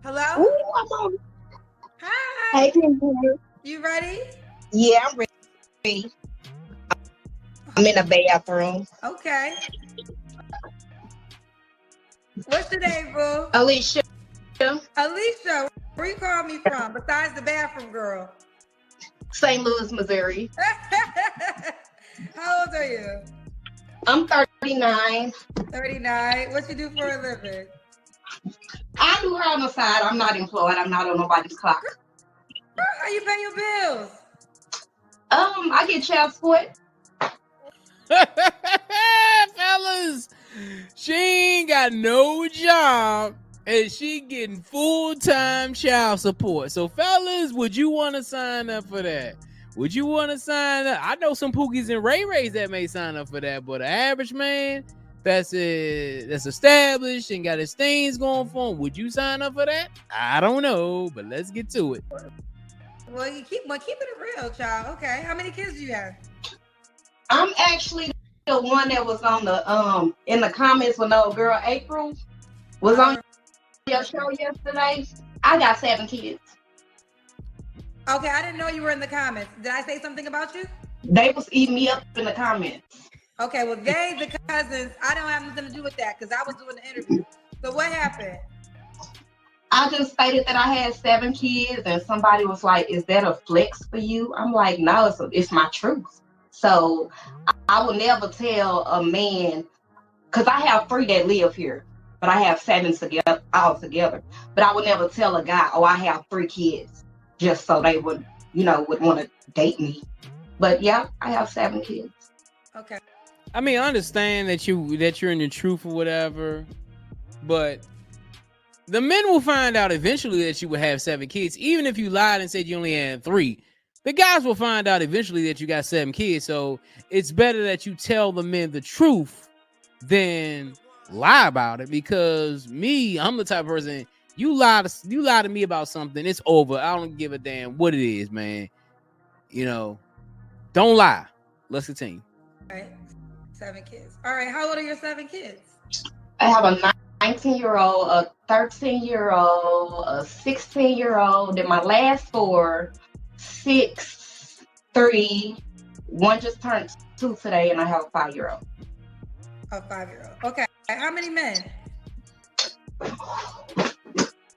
Hello? Ooh, I'm on. Hi. Hey, Kendra. You ready? Yeah, I'm ready. I'm in the bathroom. Okay. What's your name, boo? Alicia, Alicia, where you call me from besides the bathroom girl? St. Louis, Missouri. How old are you? I'm 39. 39. What you do for a living? I do her on the side. I'm not employed. I'm not on nobody's clock. How you pay your bills? I get child support. Fellas, she ain't got no job and she getting full-time child support. So fellas, would you want to sign up for that? Would you want to sign up? I know some Pookies and Ray Rays that may sign up for that, but an average man that's established and got his things going for him, would you sign up for that? I don't know, but let's get to it. Well, keep it real, child. Okay. How many kids do you have? I'm actually the one that was on the in the comments when old girl April was on your show yesterday. I got 7 kids. Okay, I didn't know you were in the comments. Did I say something about you? They was eating me up in the comments. Okay, well, they, the cousins, I don't have nothing to do with that because I was doing the interview. So what happened? I just stated that I had 7 kids, and somebody was like, "Is that a flex for you?" I'm like, "No, it's my truth." So I will never tell a man, because I have 3 that live here, but I have 7 together all together. But I would never tell a guy, "Oh, I have 3 kids," just so they would want to date me. But yeah, I have 7 kids. Okay. I mean, I understand that you're in the truth or whatever, but the men will find out eventually that you would have 7 kids, even if you lied and said you only had 3. The guys will find out eventually that you got 7 kids. So it's better that you tell the men the truth than lie about it. Because I'm the type of person, you lie to me about something, it's over. I don't give a damn what it is, man. Don't lie. Let's continue. All right. 7 kids. All right. How old are your 7 kids? I have a 19-year-old, a 13-year-old, a 16-year-old, and my last 4, 6, 3. One just turned 2 today, and I have a 5-year-old. A 5-year-old. Okay. How many men?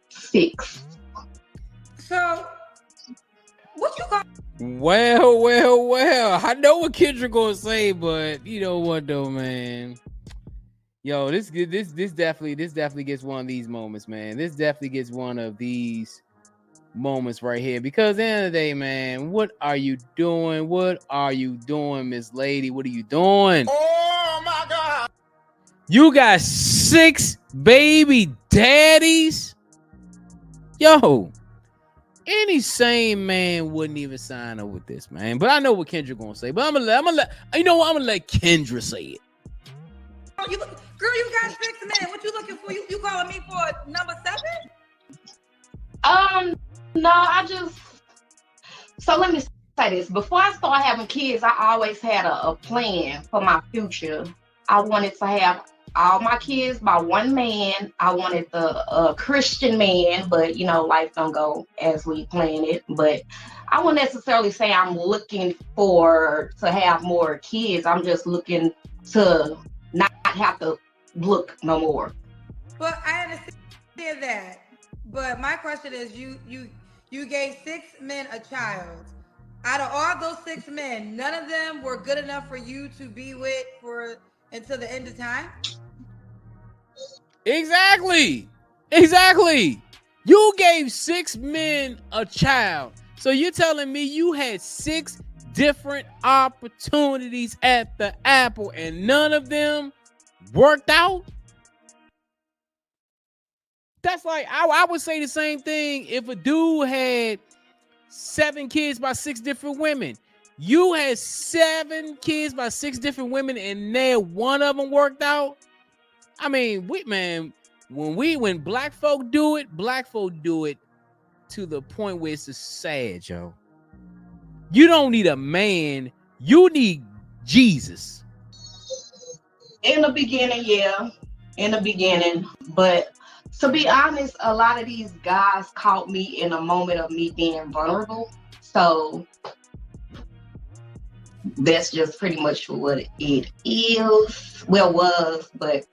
6. So, what you call? Well. I know what Kendra gonna say, but you know what though, man. Yo, this definitely gets one of these moments, man. This definitely gets one of these moments right here. Because at the end of the day, man, what are you doing? What are you doing, Miss Lady? What are you doing? Oh my God! You got 6 baby daddies? Yo, any sane man wouldn't even sign up with this, man. But I know what Kendra gonna say. But I'm gonna let Kendra say it. Oh, girl, you got 6 men. What you looking for? You calling me for number 7? No, so let me say this. Before I started having kids, I always had a plan for my future. I wanted to have all my kids by one man. I wanted the Christian man, but life don't go as we planned it. But I wouldn't necessarily say I'm looking to have more kids. I'm just looking to not have to look no more. Well, I understand that. But my question is, you gave 6 men a child. Out of all those 6 men, none of them were good enough for you to be with until the end of time? Exactly. You gave 6 men a child. So you're telling me you had 6 different opportunities at the apple and none of them worked out? That's like, I would say the same thing if a dude had 7 kids by 6 different women. You had 7 kids by 6 different women and one of them worked out. I mean, when black folk do it to the point where it's just sad, yo. You don't need a man, you need Jesus. In the beginning, but To be honest, a lot of these guys caught me in a moment of me being vulnerable. So that's just pretty much what it is. Well, was, but.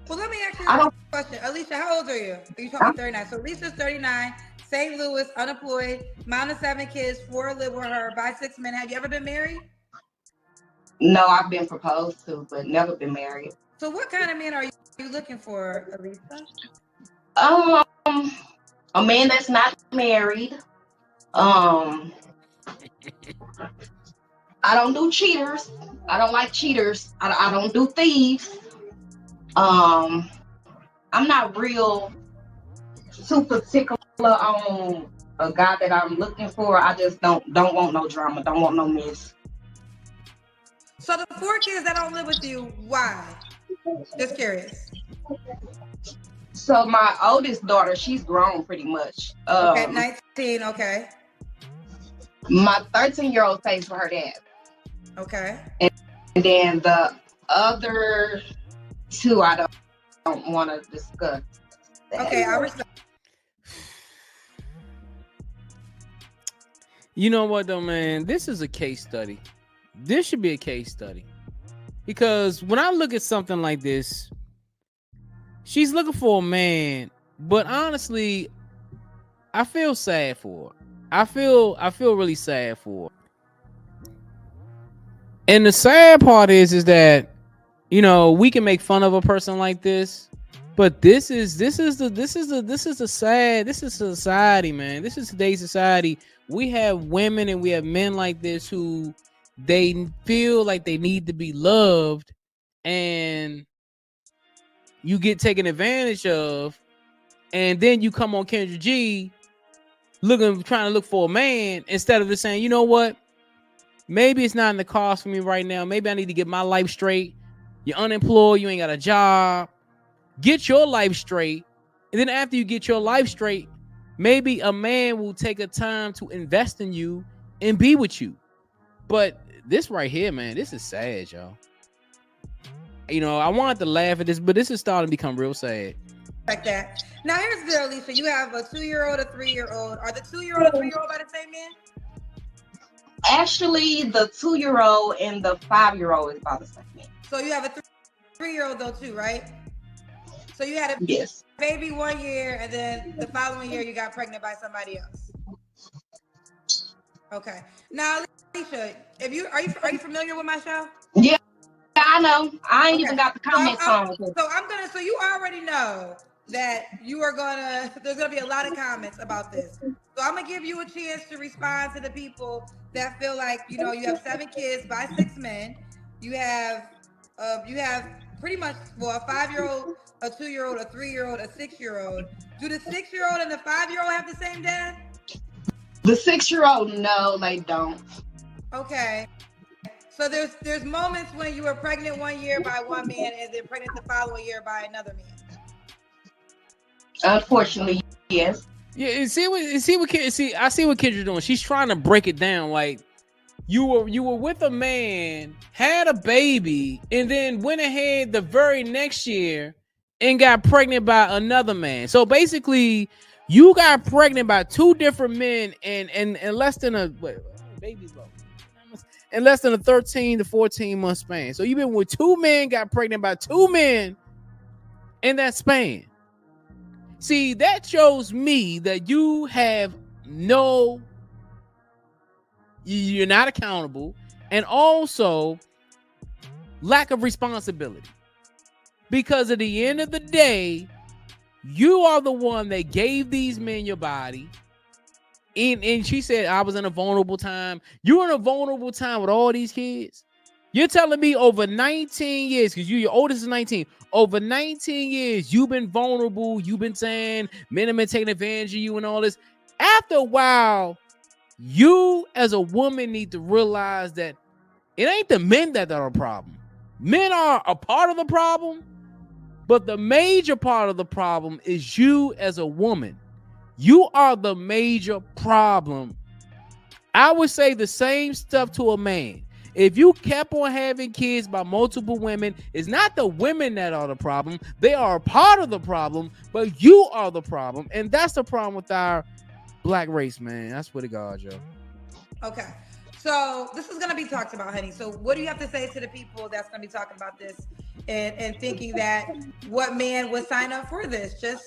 Well, let me ask you a question. Alicia, how old are you? You told me 39. So Alicia's 39, St. Louis, unemployed, mom of 7 kids, 4 live with her, by 6 men. Have you ever been married? No, I've been proposed to, but never been married. So what kind of man are you looking for, Alicia? A man that's not married. I don't do cheaters. I don't like cheaters. I don't do thieves. I'm not real too particular on a guy that I'm looking for. I just don't want no drama. Don't want no mess. So the 4 kids that don't live with you, why? Just curious. So my oldest daughter, she's grown pretty much. Okay, 19, okay. My 13-year-old stays with her dad. Okay. And then the other 2, I don't want to discuss. Okay, I respect. You know what though, man? This is a case study. This should be a case study. Because when I look at something like this, she's looking for a man, but honestly, I feel sad for her. I feel really sad for her. And the sad part is that, you know, we can make fun of a person like this, but this is society, man. This is today's society. We have women and we have men like this who they feel like they need to be loved, and you get taken advantage of, and then you come on Kendra G trying to look for a man instead of just saying, you know what? Maybe it's not in the cards for me right now. Maybe I need to get my life straight. You're unemployed. You ain't got a job. Get your life straight. And then after you get your life straight, maybe a man will take a time to invest in you and be with you. But this right here, man, this is sad, y'all. You know, I wanted to laugh at this, but this is starting to become real sad. Like that. Now here's the deal, Lisa. You have a 2-year-old, a 3-year-old. Are the 2-year-old and 3-year-old by the same man? Actually, the 2-year-old and the 5-year-old is by the same man. So you have a 3-year-old though too, right? So you had a yes. baby 1 year, and then the following year you got pregnant by somebody else. Okay. Now, Alicia, are you familiar with my show? Yeah, I know. I ain't even got the comments on. So you already know that there's gonna be a lot of comments about this. So I'm gonna give you a chance to respond to the people that feel like, you know, you have 7 kids by 6 men. You have pretty much, well, a 5-year-old, a 2-year-old, a 3-year-old, a 6-year-old. Do the 6-year-old and the 5-year-old have the same dad? The 6-year-old, no, they don't. Okay. So there's moments when you were pregnant 1 year by one man and then pregnant the following year by another man. Unfortunately, yes. Yeah, I see what Kendra's doing. She's trying to break it down. Like, you were with a man, had a baby, and then went ahead the very next year and got pregnant by another man. So basically, you got pregnant by 2 different men in less than a in less than a 13 to 14 month span. So you've been with 2 men, got pregnant by 2 men in that span. See, that shows me that you're not accountable, and also lack of responsibility. Because at the end of the day, you are the one that gave these men your body. And she said, I was in a vulnerable time. You're in a vulnerable time with all these kids. You're telling me over 19 years, because your oldest is 19, over 19 years, you've been vulnerable. You've been saying men have been taking advantage of you and all this. After a while, you as a woman need to realize that it ain't the men that are a problem. Men are a part of the problem, but the major part of the problem is you as a woman. You are the major problem. I would say the same stuff to a man. If you kept on having kids by multiple women, it's not the women that are the problem. They are a part of the problem, but you are the problem. And that's the problem with our black race, man. I swear to God, yo. Okay. So this is going to be talked about, honey. So what do you have to say to the people that's going to be talking about this and thinking that what man would sign up for this? Just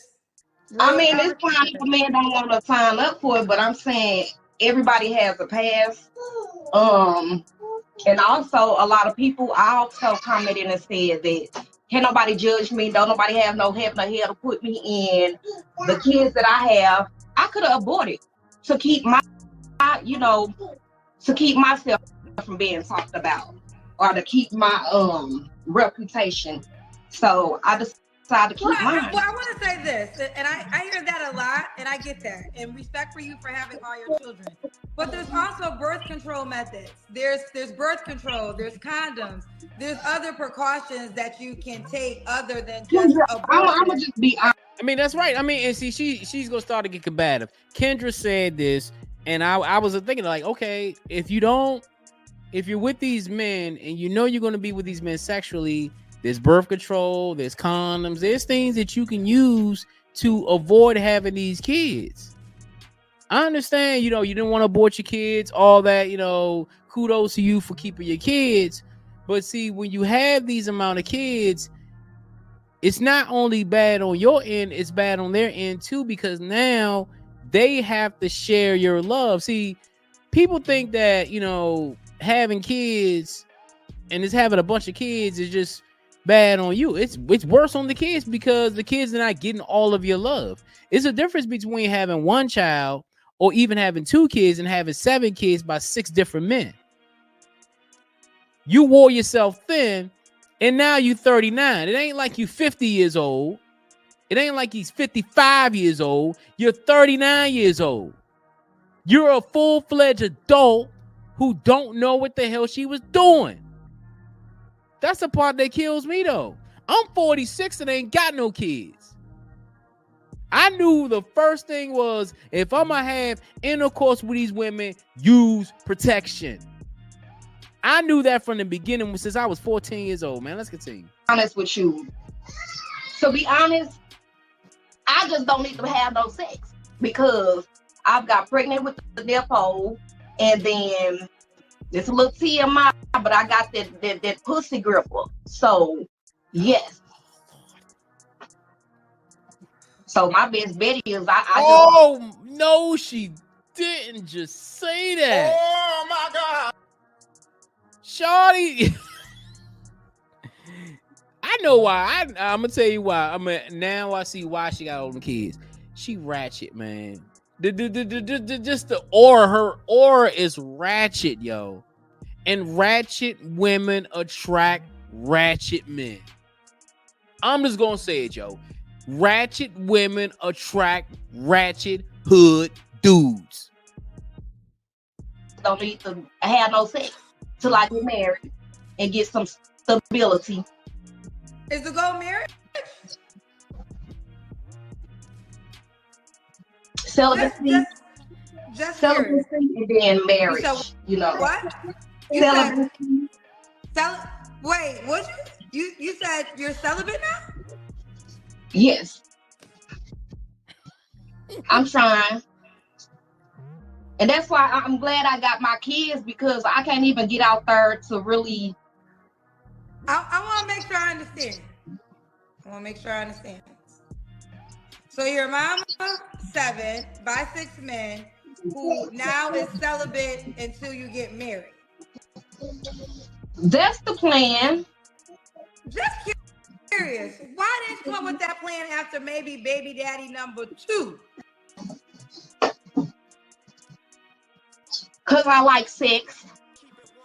I mean, it's fine if a man don't want to sign up for it, but I'm saying everybody has a past. And also a lot of people also commented and said that can't nobody judge me, don't nobody have no heaven or hell to put me in. The kids that I have, I could have aborted to keep my, to keep myself from being talked about or to keep my reputation. So I decided to keep mine. Well, I want to say this, and I hear that a lot, and I get that, and respect for you for having all your children. But there's also birth control methods. There's birth control. There's condoms. There's other precautions that you can take other than just abortion. I'm gonna just be honest. I mean, that's right. I mean, and see, she's gonna start to get combative. Kendra said this, and I was thinking like, okay, if you're with these men and you know you're gonna be with these men sexually, there's birth control, there's condoms, there's things that you can use to avoid having these kids. I understand, you didn't want to abort your kids, all that, kudos to you for keeping your kids. But see, when you have these amount of kids, it's not only bad on your end, it's bad on their end too, because now they have to share your love. See, people think that, having kids and just having a bunch of kids is just bad on you. It's worse on the kids because the kids are not getting all of your love. It's a difference between having one child or even having 2 kids and having 7 kids by 6 different men. You wore yourself thin and now you 39. It ain't like you 50 years old. It ain't like he's 55 years old. You're 39 years old. You're a full-fledged adult who don't know what the hell she was doing. That's the part that kills me though. I'm 46 and ain't got no kids. I knew the first thing was if I'm gonna have intercourse with these women, use protection. I knew that from the beginning since I was 14 years old, man. Let's continue. Honest with you. To be honest, I just don't need to have no sex because I've got pregnant with the depot and then it's a little TMI, but I got that pussy gripper. So, yes. So my best bet is no, she didn't just say that. Oh my God. Shorty. I know why. I'm gonna tell you why. Now I see why she got all them kids. She ratchet, man. Just the aura, her aura is ratchet, yo. And ratchet women attract ratchet men. I'm just gonna say it, yo. Ratchet women attract ratchet hood dudes. Don't need to have no sex till I get married and get some stability. Is the goal marriage? Celibacy. Just Celibacy and then marriage. What? Celibacy. Wait, what you said you're celibate now? Yes. I'm trying. And that's why I'm glad I got my kids because I can't even get out there to really. I want to make sure I understand. So your mama 7 by 6 men who now is celibate until you get married. That's the plan. Just curious, why didn't you come with that plan after maybe baby daddy number 2? Cause I like sex.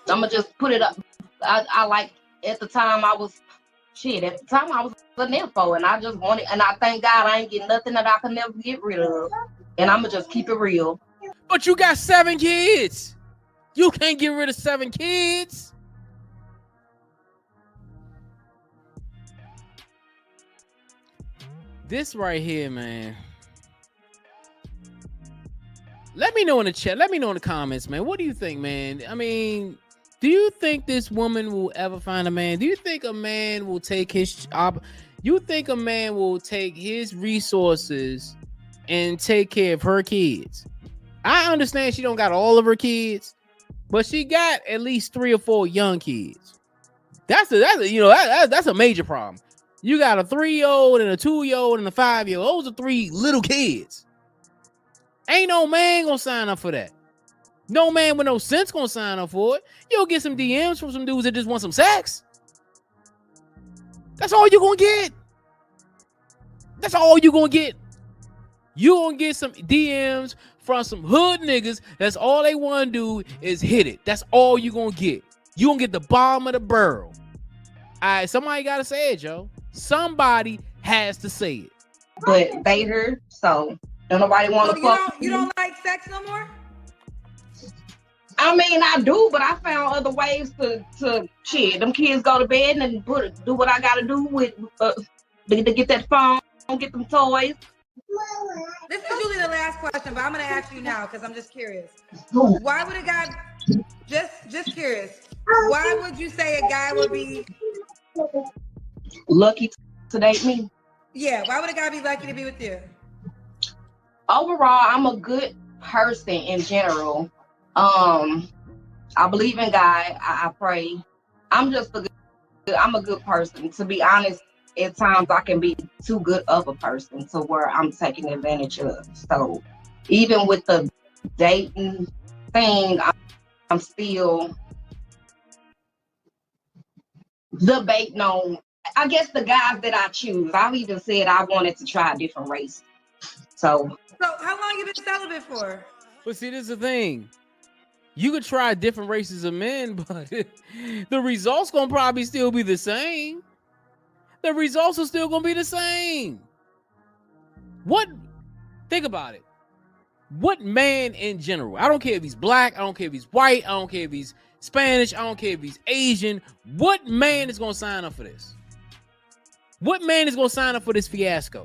I'ma just put it up. I like at the time I was an nympho and I just wanted, and I thank God I ain't getting nothing that I can never get rid of. And I'ma just keep it real. But you got 7 kids. You can't get rid of 7 kids. This right here, man. Let me know in the chat. Let me know in the comments, man. What do you think, man? I mean, Do you think this woman will ever find a man? Do you think a man will take his job? You think a man will take his resources and take care of her kids? I understand she don't got all of her kids, but she got at least 3 or 4 young kids. That's a major problem. You got a 3-year-old and a 2-year-old and a 5-year-old. Those are 3 little kids. Ain't no man gonna sign up for that. No man with no sense gonna sign up for it. You'll get some DMs from some dudes that just want some sex. That's all you're gonna get. That's all you're gonna get. You gonna get some DMs from some hood niggas. That's all they want to do is hit it. That's all you gonna get. You gonna get the bottom of the barrel. All right, somebody gotta say it, Joe. Somebody has to say it. But they heard, so don't nobody want to fuck. You don't like sex no more? I mean, I do, but I found other ways to shit. Them kids go to bed and do what I gotta do with to get that phone, get them toys. This is usually the last question, but I'm gonna ask you now because I'm just curious. Why would a guy just curious? Why would you say a guy would be lucky to date me? Yeah, why would a guy be lucky to be with you? Overall, I'm a good person in general. I believe in God. I pray. I'm a good person. To be honest, at times I can be too good of a person to where I'm taking advantage of. So even with the dating thing, I'm still debating on, I guess, the guys that I choose. I've even said I wanted to try a different race. So how long you been celibate for? But see, this is the thing. You could try different races of men, but the results gonna probably still be the same. The results are still gonna be the same. Think about it. What man in general, I don't care if he's black, I don't care if he's white, I don't care if he's Spanish, I don't care if he's Asian, what man is gonna sign up for this? What man is gonna sign up for this fiasco?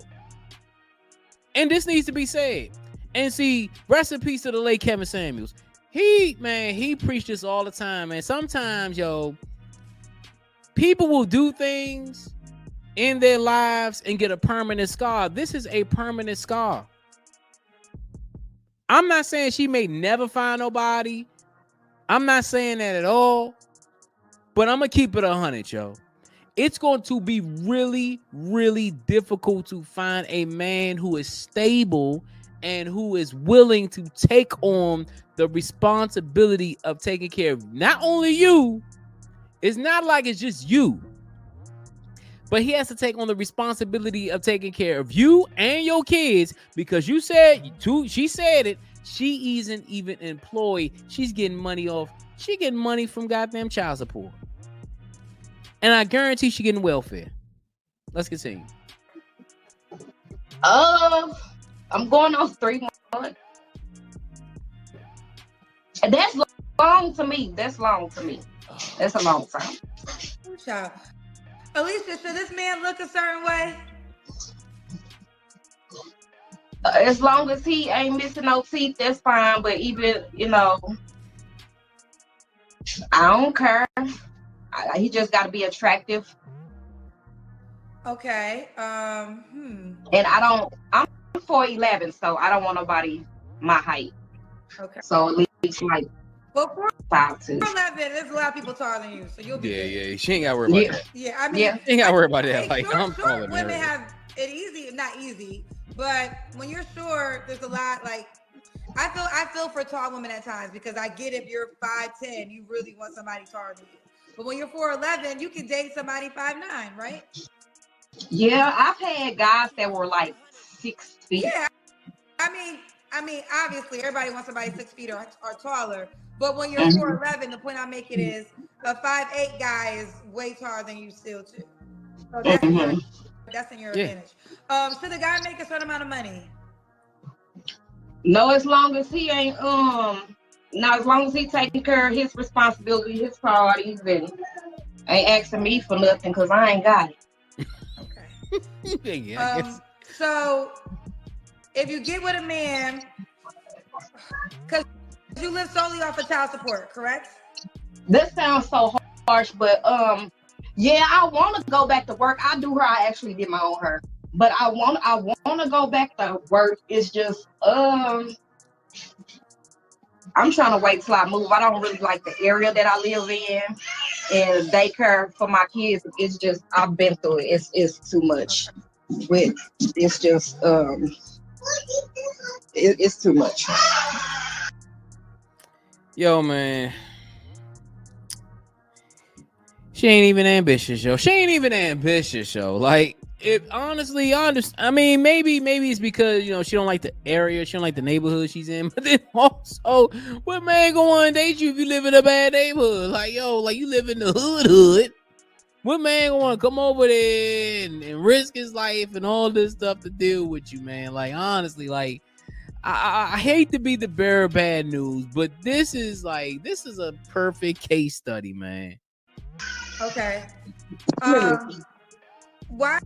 And this needs to be said. And see, rest in peace to the late Kevin Samuels. He preached this all the time, man. Sometimes, people will do things in their lives and get a permanent scar. This is a permanent scar. I'm not saying she may never find nobody. I'm not saying that at all. But I'm going to keep it 100, yo. It's going to be really, really difficult to find a man who is stable and who is willing to take on the responsibility of taking care of not only you. It's not like it's just you, but he has to take on the responsibility of taking care of you and your kids, because she said it. She isn't even employed. She's getting money from goddamn child support. And I guarantee she's getting welfare. Let's continue. I'm going on 3 months. That's long to me. That's a long time. Child. Alicia, should this man look a certain way? As long as he ain't missing no teeth, that's fine. But even, I don't care. He just got to be attractive. Okay. And I'm 4'11", so I don't want nobody my height. Okay. So at least like 5'2". 4'11", there's a lot of people taller than you, so you'll be good. Yeah. She ain't got to worry about that. Yeah, I mean, she ain't got to worry about that. Hey, like, I'm taller than women her. have it easy, not easy, but when you're short, there's a lot. Like, I feel for tall women at times, because I get if you're 5'10", you really want somebody taller than you. But when you're 4'11", you can date somebody 5'9", right? Yeah, I've had guys that were like 6 feet. Yeah, I mean, obviously everybody wants somebody 6 feet or taller. But when you're 4'11", the point I'm making is a 5'8" guy is way taller than you still too. So that's in your advantage. Should the guy make a certain amount of money? No, as long as he ain't as long as he taking care of his responsibility, his priorities, and ain't asking me for nothing, because I ain't got it. Okay. So if you get with a man, because you live solely off of child support, correct? This sounds so harsh, but yeah, I want to go back to work. I do hair. I actually did my own hair, but I want to go back to work. It's just I'm trying to wait till I move. I don't really like the area that I live in, and daycare for my kids. It's just I've been through it. It's too much. It's just it's too much. Yo, man. She ain't even ambitious, yo. She ain't even ambitious, yo. Like, it honestly, I mean, maybe it's because, you know, she don't like the area, she don't like the neighborhood she's in. But then also, what man gonna want to date you if you live in a bad neighborhood? Like, yo, like you live in the hood. What man gonna want to come over there and risk his life and all this stuff to deal with you, man? Like, honestly, like, I hate to be the bearer of bad news, but this is a perfect case study, man. Okay. Why?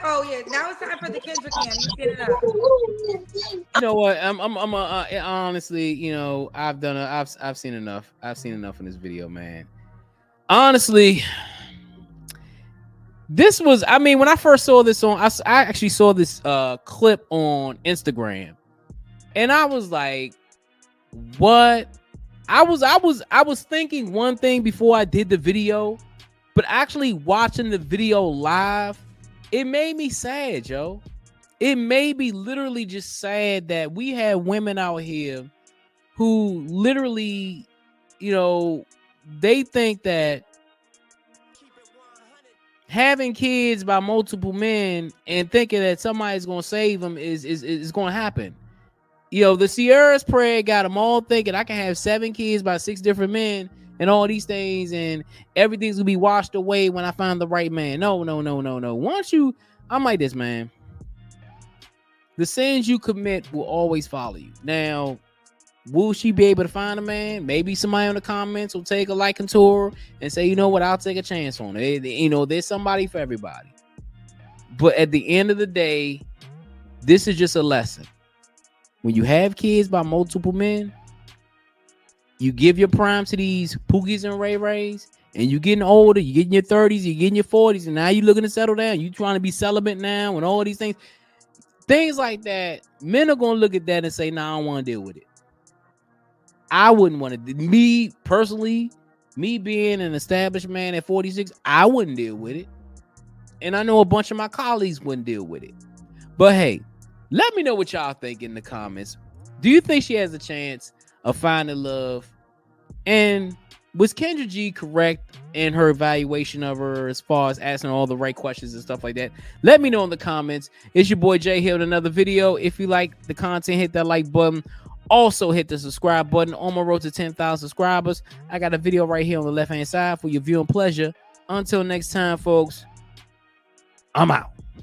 Oh yeah. Now it's time for the Kendra cam. You get it up. You know what? I'm honestly, you know, I've seen enough. I've seen enough in this video, man. Honestly, this was. I mean, when I first saw this I actually saw this clip on Instagram. And I was like, what? I was thinking one thing before I did the video, but actually watching the video live, it made me sad, yo. It made me literally just sad that we have women out here who literally, you know, they think that having kids by multiple men and thinking that somebody's going to save them is going to happen. You know, the Sierra's prayer got them all thinking I can have 7 kids by 6 different men and all these things, and everything's gonna be washed away when I find the right man. No. Once I'm like this, man. The sins you commit will always follow you. Now, will she be able to find a man? Maybe somebody in the comments will take a liking to her and say, you know what, I'll take a chance on it. You know, there's somebody for everybody. But at the end of the day, this is just a lesson. When you have kids by multiple men, you give your prime to these Pookies and Ray Rays, and you getting older, you get in your 30s, you get in your 40s, and now you looking to settle down. You trying to be celibate now and all these things. Things like that, men are going to look at that and say, nah, I don't want to deal with it. I wouldn't want to. Me, personally, me being an established man at 46, I wouldn't deal with it. And I know a bunch of my colleagues wouldn't deal with it. But hey, let me know what y'all think in the comments. Do you think she has a chance of finding love? And was Kendra G correct in her evaluation of her as far as asking all the right questions and stuff like that? Let me know in the comments. It's your boy Jay here with another video. If you like the content, hit that like button. Also hit the subscribe button. On my road to 10,000 subscribers. I got a video right here on the left-hand side for your viewing pleasure. Until next time, folks, I'm out.